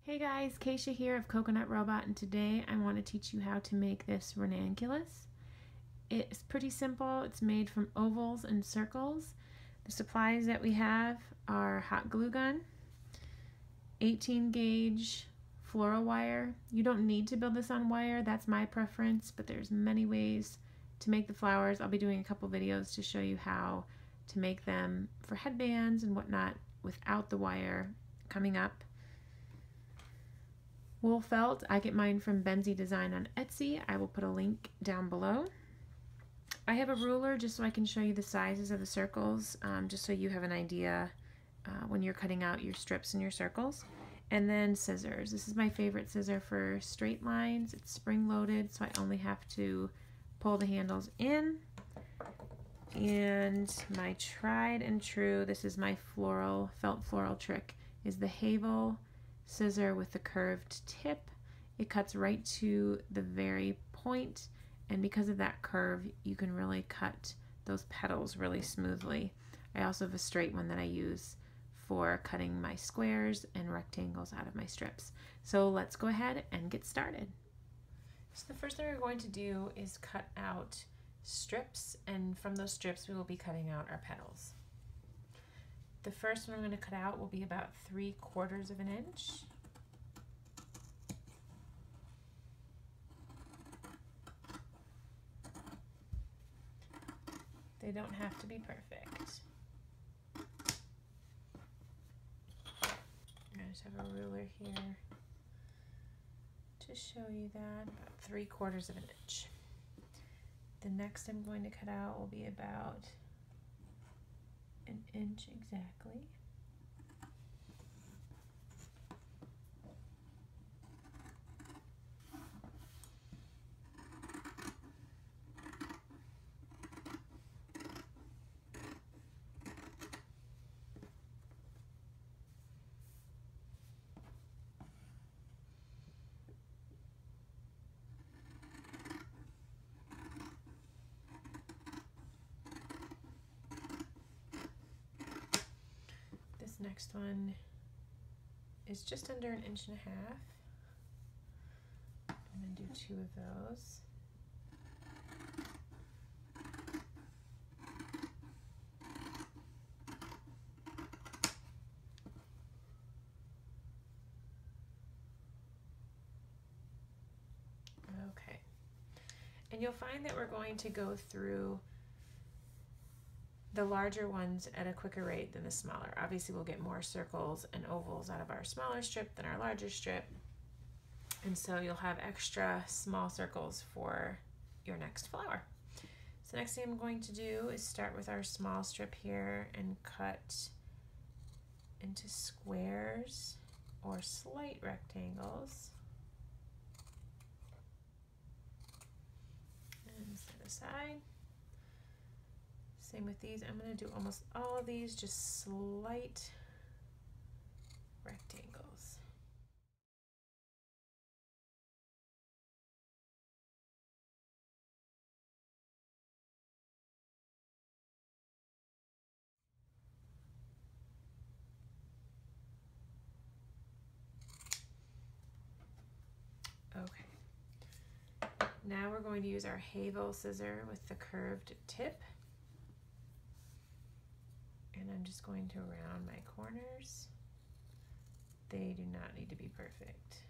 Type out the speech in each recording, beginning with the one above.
Hey guys, Keisha here of Coconut Robot, and today I want to teach you how to make this ranunculus. It's pretty simple. It's made from ovals and circles. The supplies that we have are hot glue gun, 18 gauge floral wire. You don't need to build this on wire, that's my preference, but there's many ways to make the flowers. I'll be doing a couple videos to show you how to make them for headbands and whatnot without the wire coming up. Wool felt, I get mine from Benzie Design on Etsy. I will put a link down below. I have a ruler just so I can show you the sizes of the circles, just so you have an idea when you're cutting out your strips and your circles. And then scissors. This is my favorite scissor for straight lines. It's spring-loaded, so I only have to pull the handles in. And my tried and true, this is my felt floral trick, is the Havel scissor with the curved tip. It cuts right to the very point, and because of that curve you can really cut those petals really smoothly. I also have a straight one that I use for cutting my squares and rectangles out of my strips. So let's go ahead and get started. So the first thing we're going to do is cut out strips, and from those strips we will be cutting out our petals. The first one I'm going to cut out will be about 3/4 of an inch. They don't have to be perfect. I just have a ruler here to show you that, about 3/4 of an inch. The next I'm going to cut out will be about an inch exactly. Next one is just under 1.5 inches. I'm going to do 2 of those. Okay. And you'll find that we're going to go through the larger ones at a quicker rate than the smaller. Obviously we'll get more circles and ovals out of our smaller strip than our larger strip, and so you'll have extra small circles for your next flower. So next thing I'm going to do is start with our small strip here and cut into squares or slight rectangles and set aside. Same with these. I'm going to do almost all of these just slight rectangles. Okay. Now we're going to use our Havel scissor with the curved tip. And I'm just going to round my corners. They do not need to be perfect.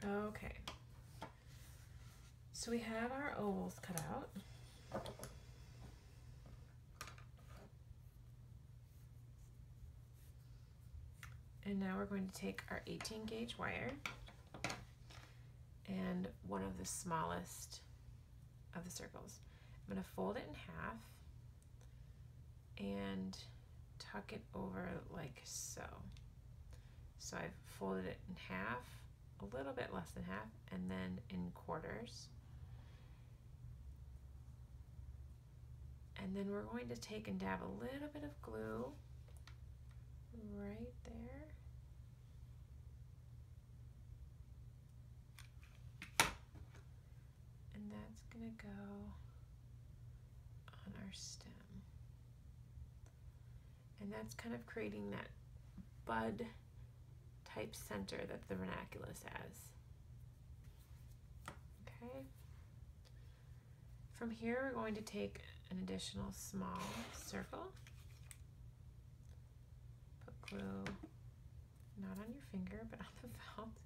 Okay. So we have our ovals cut out. And now we're going to take our 18 gauge wire and one of the smallest of the circles. I'm going to fold it in half and tuck it over like so. So I've folded it in half, a little bit less than half, and then in quarters. And then we're going to take and dab a little bit of glue right there. And that's going to go on our stem. And that's kind of creating that bud type center that the ranunculus has. Okay. From here, we're going to take an additional small circle. Put glue not on your finger, but on the felt.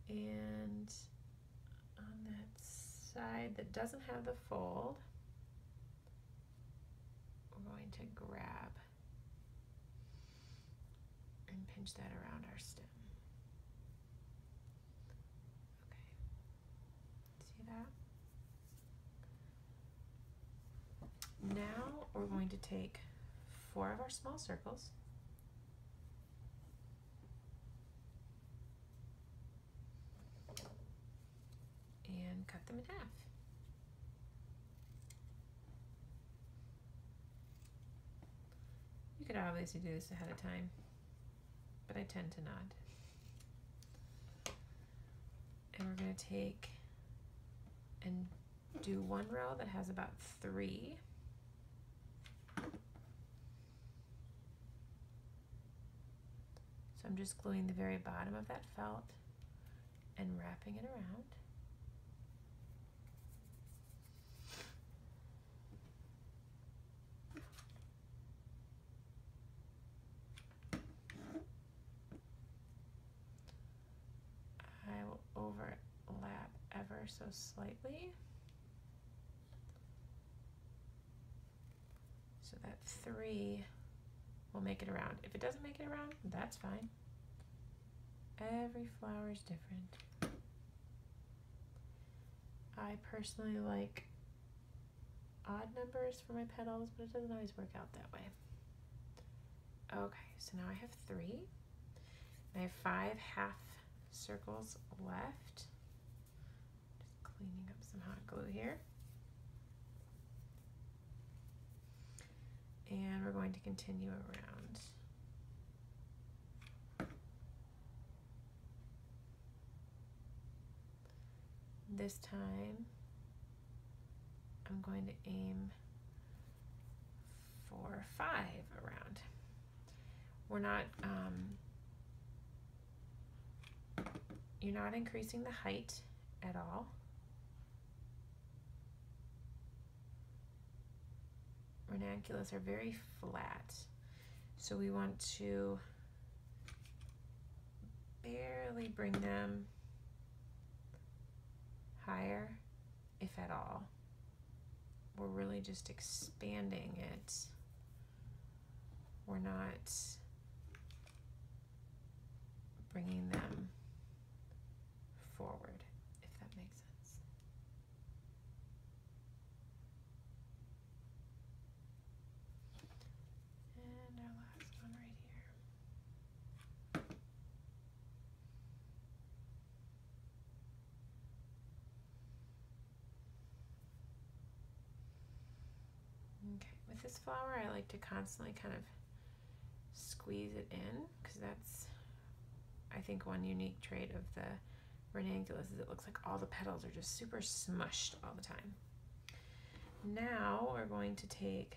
And on that side that doesn't have the fold, we're going to grab and pinch that around our stem. Okay, see that? Now we're going to take 4 of our small circles and cut them in half. You could obviously do this ahead of time, but I tend to not. And we're going to take and do one row that has about 3. So I'm just gluing the very bottom of that felt and wrapping it around. I will overlap ever so slightly so that 3 will make it around. If it doesn't make it around, that's fine. Every flower is different. I personally like odd numbers for my petals, but it doesn't always work out that way. Okay, so now I have 3. I have 5 half circles left. Just cleaning up some hot glue here. And we're going to continue around. This time, I'm going to aim for 5 around. We're not, you're not increasing the height at all. Ranunculus are very flat, so we want to barely bring them higher, if at all. We're really just expanding it. We're not bringing them forward, if that makes sense. And our last one right here. Okay, with this flower, I like to constantly kind of squeeze it in, because that's, I think, one unique trait of the ranunculus is it looks like all the petals are just super smushed all the time. Now we're going to take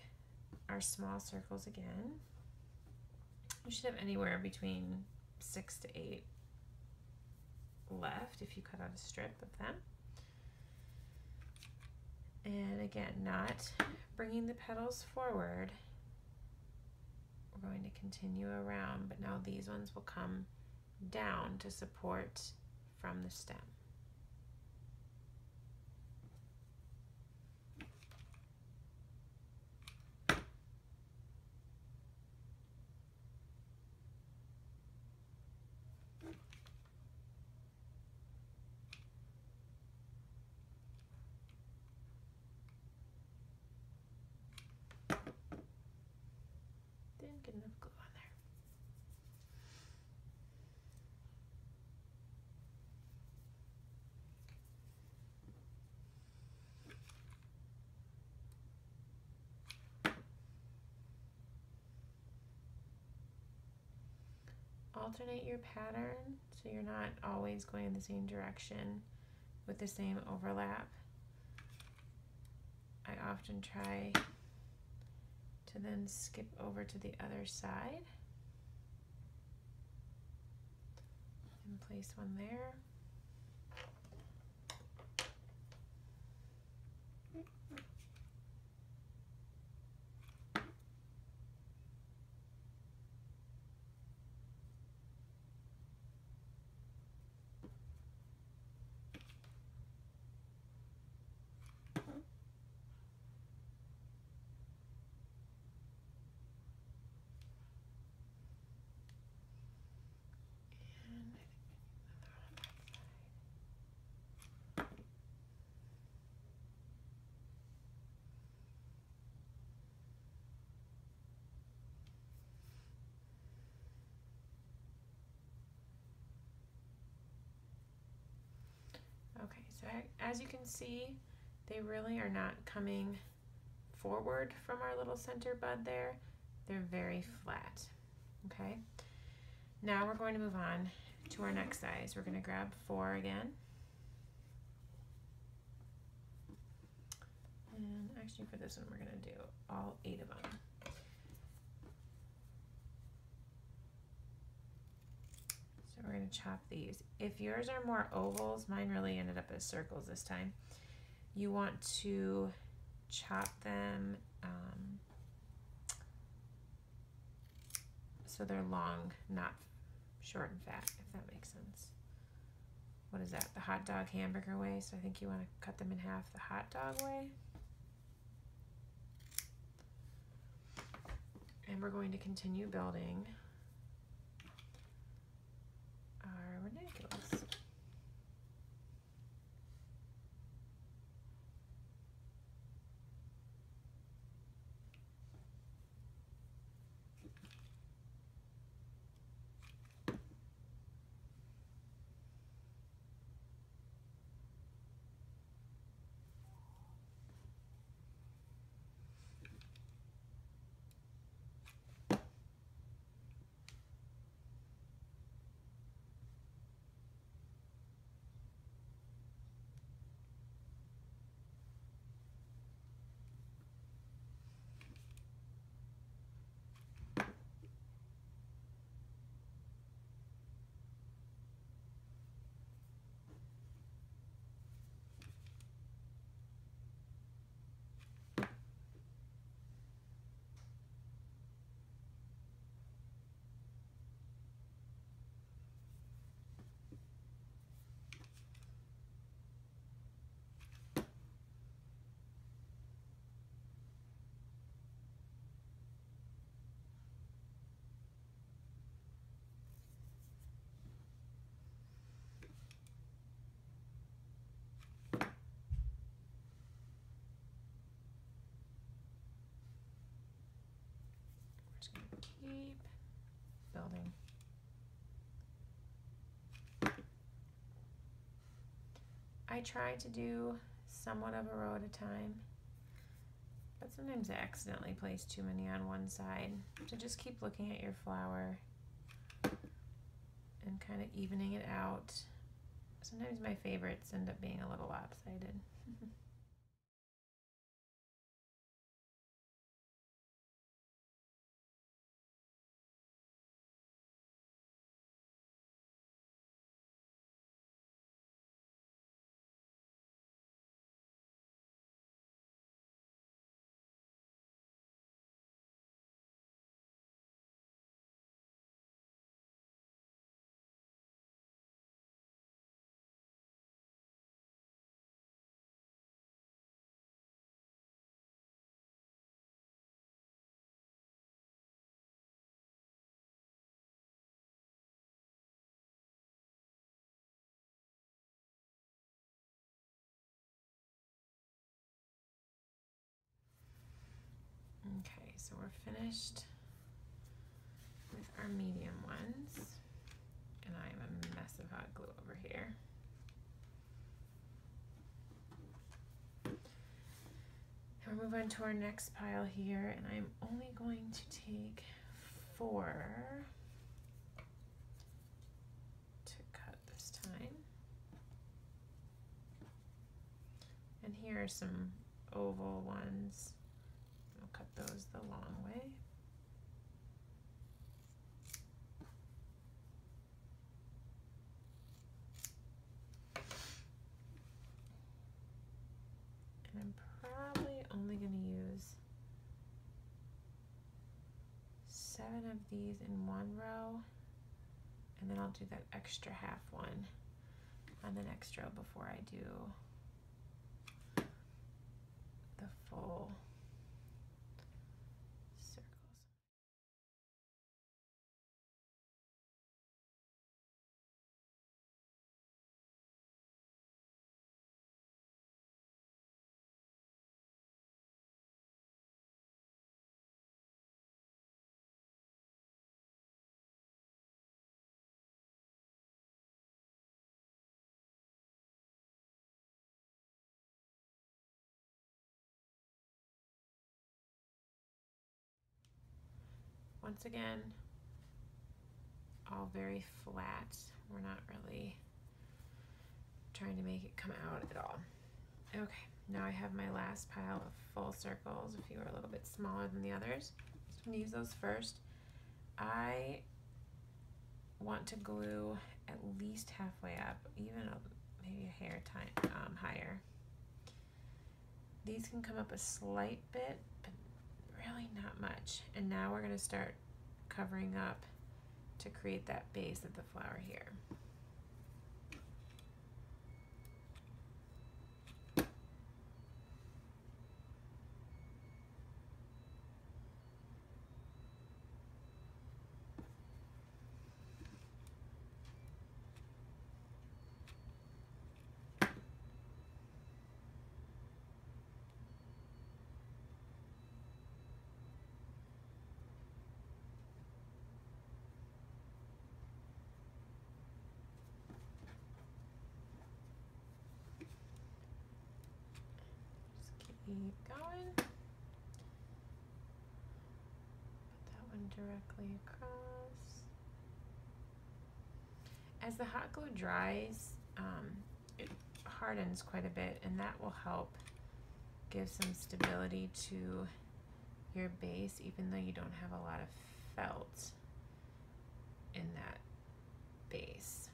our small circles again. You should have anywhere between 6 to 8 left if you cut out a strip of them. And again, not bringing the petals forward. We're going to continue around, but now these ones will come down to support from the stem. Didn't get enough glue on there. Alternate your pattern so you're not always going in the same direction with the same overlap. I often try to then skip over to the other side and place one there. Okay, so as you can see, they really are not coming forward from our little center bud there. They're very flat, okay? Now we're going to move on to our next size. We're going to grab 4 again. And actually for this one, we're going to do all 8 of them. So we're going to chop these. If yours are more ovals, mine really ended up as circles this time. You want to chop them so they're long, not short and fat, if that makes sense. What is that? The hot dog hamburger way? So I think you want to cut them in half the hot dog way. And we're going to continue building our ranunculus. Keep building. I try to do somewhat of a row at a time, but sometimes I accidentally place too many on one side. So just keep looking at your flower and kind of evening it out. Sometimes my favorites end up being a little lopsided. Okay, so we're finished with our medium ones, and I'm a mess of hot glue over here. And we'll move on to our next pile here, and I'm only going to take 4 to cut this time. And here are some oval ones. I'll cut those the long way. And I'm probably only going to use 7 of these in one row, and then I'll do that extra half one on the next row before I do the full circles. Once again, all very flat. We're not really trying to make it come out at all. Okay, now I have my last pile of full circles. A few are a little bit smaller than the others. So I'm gonna use those first. I want to glue at least halfway up, even maybe a hair higher. These can come up a slight bit, but really not much. And now we're gonna start covering up to create that base of the flower here. Keep going. Put that one directly across. As the hot glue dries, it hardens quite a bit, and that will help give some stability to your base, even though you don't have a lot of felt in that base.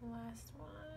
Last one.